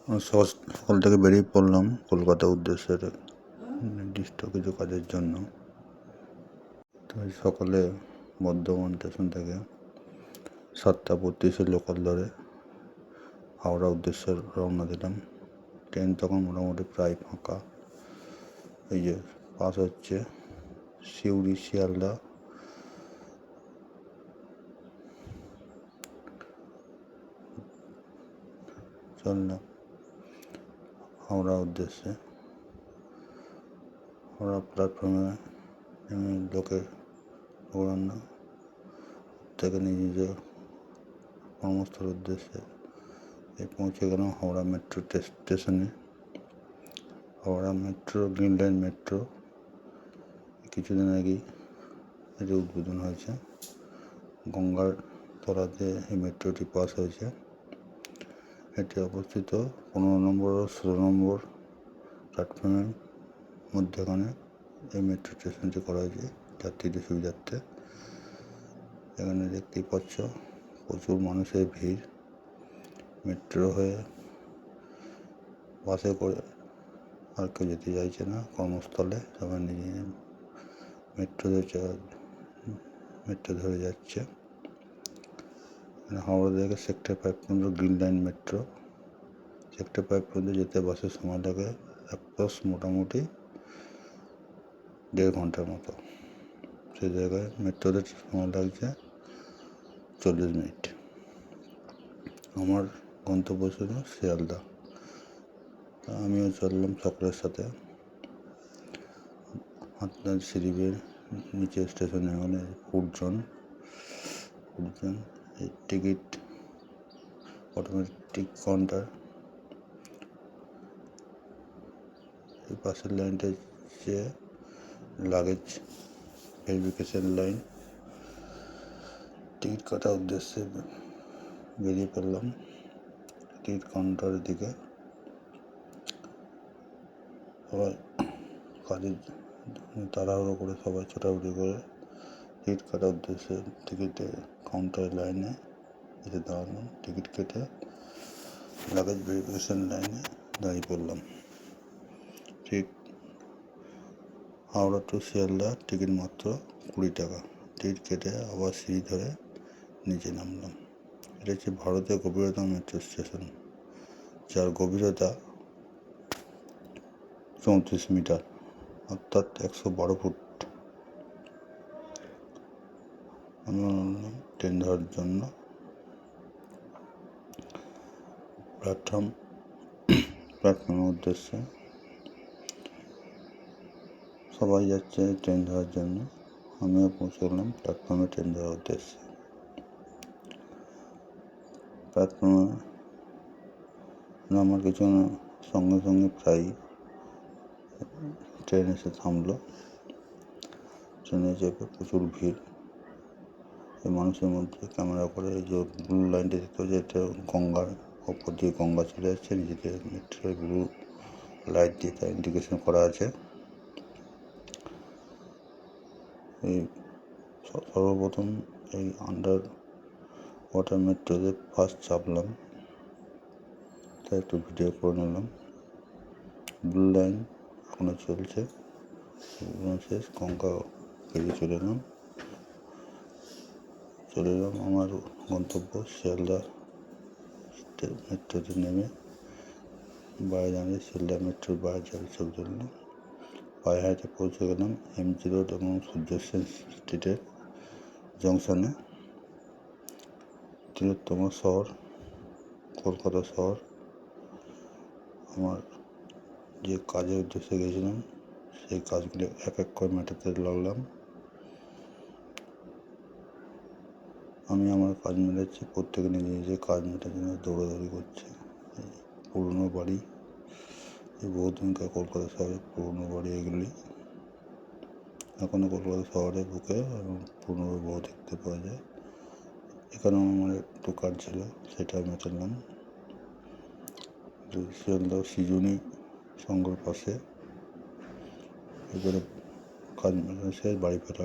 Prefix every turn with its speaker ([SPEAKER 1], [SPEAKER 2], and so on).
[SPEAKER 1] সকাল থেকে বেরিয়ে পড়লাম কলকাতা উদ্দেশ্যে নির্দিষ্ট কিছু কাজের জন্য। তাই সকালে বর্ধমান স্টেশন থেকে 7:35 লোকাল ধরে হাওড়া উদ্দেশ্যে রওনা দিলাম। ট্রেন তখন মোটামুটি প্রায় ফাঁকা। এই যে পাস হচ্ছে সিউড়ি শিয়ালদা, চললাম হাওড়া উদ্দেশ্যে। হাওড়া প্ল্যাটফর্মে লোকের ঘোরানো থেকে নিজের কর্মস্থল উদ্দেশ্যে পৌঁছে গেলাম হাওড়া মেট্রো স্টেশনে। Howrah metro, green line metro কিছুদিন আগেই এটি উদ্বোধন হয়েছে। গঙ্গার তলাতে এই মেট্রোটি পাস হয়েছে। এটি অবস্থিত 15 নম্বর ও 16 নম্বর প্ল্যাটফর্মের মধ্যখানে এই মেট্রো স্টেশনটি করা হয়েছে যাত্রীদের সুবিধার্থে। এখানে দেখতেই পাচ্ছ প্রচুর মানুষের ভিড়। মেট্রো হয়ে বাসে করে আর কেউ যেতে চাইছে না কর্মস্থলে, সবাই নিজে মেট্রো ধরে যাচ্ছে। হাওড়া থেকে সেক্টর 5 পর্যন্ত গ্রিন লাইন মেট্রো। সেক্টর 5 পর্যন্ত যেতে বাসের সময় লাগে মোটামুটি 1.5 ঘন্টার মতো। সেই জায়গায় মেট্রোতে সময় লাগছে 40 মিনিট। আমার গন্তব্য ছিল শিয়ালদা। আমিও চললাম সকলের সাথে। আপনার সিঁড়ির নিচে স্টেশনে মানে ফুটজন এই টিকিট অটোমেটিক কাউন্টার। এই পাশের লাইনটা হচ্ছে লাগেজ ভেরিফিকেশন লাইন। টিকিট কাটার উদ্দেশ্যে বেরিয়ে পড়লাম টিকিট কাউন্টারের দিকে। সবাই কাজের তাড়াহুড়ো করে সবাই ছোটাছুটি করে টিকিট কাটার উদ্দেশ্যে টিকিটের কাউন্টারের লাইনে এসে দাঁড়ালাম। টিকিট কেটে লাগেজ ভেরিফিকেশন লাইনে দাঁড়িয়ে পড়লাম। ঠিক হাওড়া টু শিয়ালদা টিকিট মাত্র 20 টাকা। টিকিট কেটে আবার সিঁড়ি ধরে নিচে নামলাম। এটা হচ্ছে ভারতের গভীরতম মেট্রো স্টেশন, যার গভীরতা 34 মিটার অর্থাৎ 112 ফুট। আমি নামলাম ট্রেন ধরার জন্য। প্ল্যাটফর্মের উদ্দেশ্যে সবাই যাচ্ছে ট্রেন ধরার জন্য। আমিও পৌঁছে গেলাম প্ল্যাটফর্মে ট্রেন ধরার উদ্দেশ্যে। প্ল্যাটফর্মে নামার কিছু সঙ্গে সঙ্গে প্রায় ট্রেন এসে থামলো। ট্রেনে চেপে প্রচুর ভিড়। এই মানুষের মধ্যে ক্যামেরা করে এই যে ব্লু লাইনটা দেখতে হচ্ছে, এটা গঙ্গার ওপর দিয়ে গঙ্গা চলে যাচ্ছে। নিজেদের মেট্রো ব্লু লাইট দিয়ে তা ইন্ডিকেশন করা আছে। এই সর্বপ্রথম এই আন্ডার ওয়াটার মেট্রোতে ফার্স্ট চাপলাম, তাই একটু ভিডিও করে নিলাম। ব্লু লাইন এখনো চলছে, শেষ গঙ্গা পেরিয়ে চলে এলাম আমার গন্তব্য শিয়ালদা মেট্রোতে নেমে বাইরে দাঁড়িয়ে শিয়ালদা মেট্রোর বাইরে যাবে ছবি তুললাম। পায়ে হাঁটে পৌঁছে গেলাম এমজি রোড এবং সূর্য সেন স্ট্রিটের জংশনে। বৃহত্তম শহর কলকাতা শহর। আমার যে কাজের উদ্দেশ্যে গেছিলাম সেই কাজগুলো এক এক করে মেটাতে লাগলাম। আমি আমার কাজ মেটাচ্ছি, প্রত্যেকে নিজে কাজ মেটার জন্য দৌড়াদৌড়ি করছে। পুরনো বাড়ি, এই বহুদিনকার কলকাতা শহরের পুরনো বাড়ি এগুলি। এখনও কলকাতা শহরের বুকে পুরনো বহু দেখতে পাওয়া যায়। এখানেও আমার একটু কাজ ছিল, সেটা মেটালাম। শিয়ালদা সৃজনী সংঘর পাশে এবারে কাজ মেটানো শেষ, বাড়ি ফেরা।